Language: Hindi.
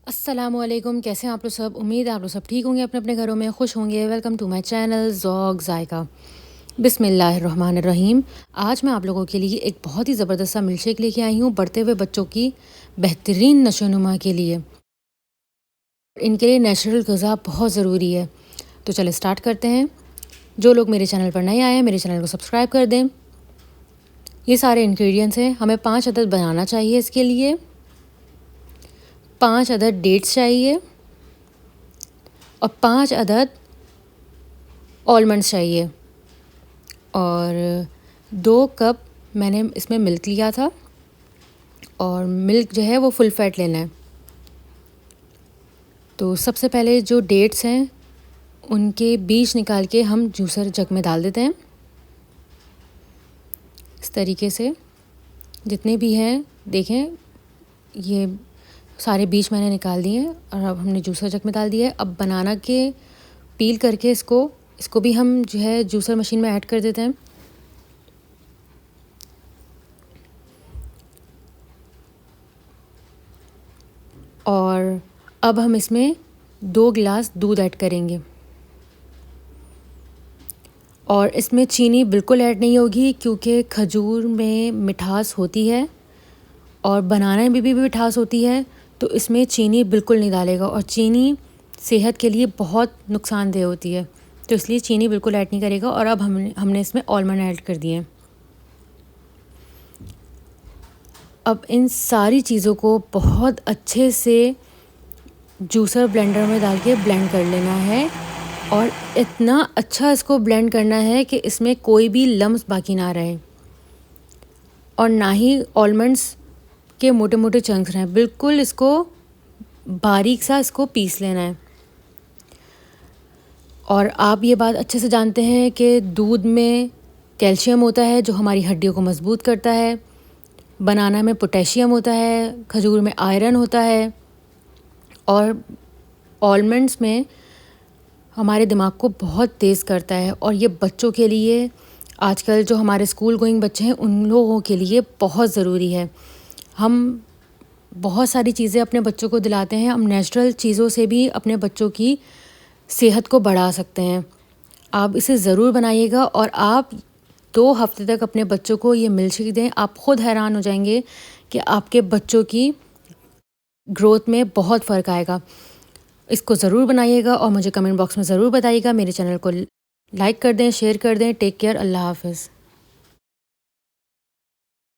अस्सलामुअलैकुम, कैसे हैं आप लोग सब। उम्मीद है आप लोग सब ठीक होंगे, अपने अपने घरों में खुश होंगे। Welcome to my channel Zauq Zaiqa. बिस्मिल्लाहिर्रहमानिर्रहीम। आज मैं आप लोगों के लिए एक बहुत ही ज़बरदस्त सा मिल्कशेक लेके आई हूँ बढ़ते हुए बच्चों की बेहतरीन नशोनुमा के लिए। इनके लिए नेचुरल ग़िज़ा बहुत ज़रूरी है। तो चले स्टार्ट करते हैं। जो लोग मेरे चैनल पर नए आए हैं, मेरे चैनल को सब्सक्राइब कर दें। ये सारे इंग्रेडिएंट्स हैं। हमें 5 अदद बनाना चाहिए। इसके लिए 5 अदद डेट्स चाहिए और 5 अदद आलमंड्स चाहिए और 2 कप मैंने इसमें मिल्क लिया था और मिल्क जो है वो फुल फैट लेना है। तो सबसे पहले जो डेट्स हैं उनके बीज निकाल के हम जूसर जग में डाल देते हैं। इस तरीके से जितने भी हैं देखें, ये सारे बीज मैंने निकाल दिए हैं और अब हमने जूसर जग में डाल दिया है। अब बनाना के पील करके इसको भी हम जो है जूसर मशीन में ऐड कर देते हैं। और अब हम इसमें 2 गिलास दूध ऐड करेंगे और इसमें चीनी बिल्कुल ऐड नहीं होगी क्योंकि खजूर में मिठास होती है और बनाना में भी मिठास होती है, तो इसमें चीनी बिल्कुल नहीं डालेगा और चीनी सेहत के लिए बहुत नुकसानदेह होती है, तो इसलिए चीनी बिल्कुल ऐड नहीं करेगा। और अब हमने इसमें आलमंड ऐड कर दिए हैं। अब इन सारी चीज़ों को बहुत अच्छे से जूसर ब्लेंडर में डाल के ब्लेंड कर लेना है और इतना अच्छा इसको ब्लेंड करना है कि इसमें कोई भी लम्स बाकी ना रहे और ना ही आलमंड्स के मोटे मोटे चंक्स रहें। बिल्कुल इसको बारीक सा इसको पीस लेना है। और आप ये बात अच्छे से जानते हैं कि दूध में कैल्शियम होता है जो हमारी हड्डियों को मज़बूत करता है, बनाना में पोटेशियम होता है, खजूर में आयरन होता है और आलमंड्स में हमारे दिमाग को बहुत तेज़ करता है। और ये बच्चों के लिए, आजकल जो हमारे स्कूल गोइंग बच्चे हैं उन लोगों के लिए बहुत ज़रूरी है। हम बहुत सारी चीज़ें अपने बच्चों को दिलाते हैं, हम नेचुरल चीज़ों से भी अपने बच्चों की सेहत को बढ़ा सकते हैं। आप इसे ज़रूर बनाइएगा और आप 2 हफ्ते तक अपने बच्चों को ये मिल्कशेक दें। आप ख़ुद हैरान हो जाएंगे कि आपके बच्चों की ग्रोथ में बहुत फ़र्क आएगा। इसको ज़रूर बनाइएगा और मुझे कमेंट बॉक्स में ज़रूर बताइएगा। मेरे चैनल को लाइक कर दें, शेयर कर दें। टेक केयर, अल्लाह हाफ़िज़।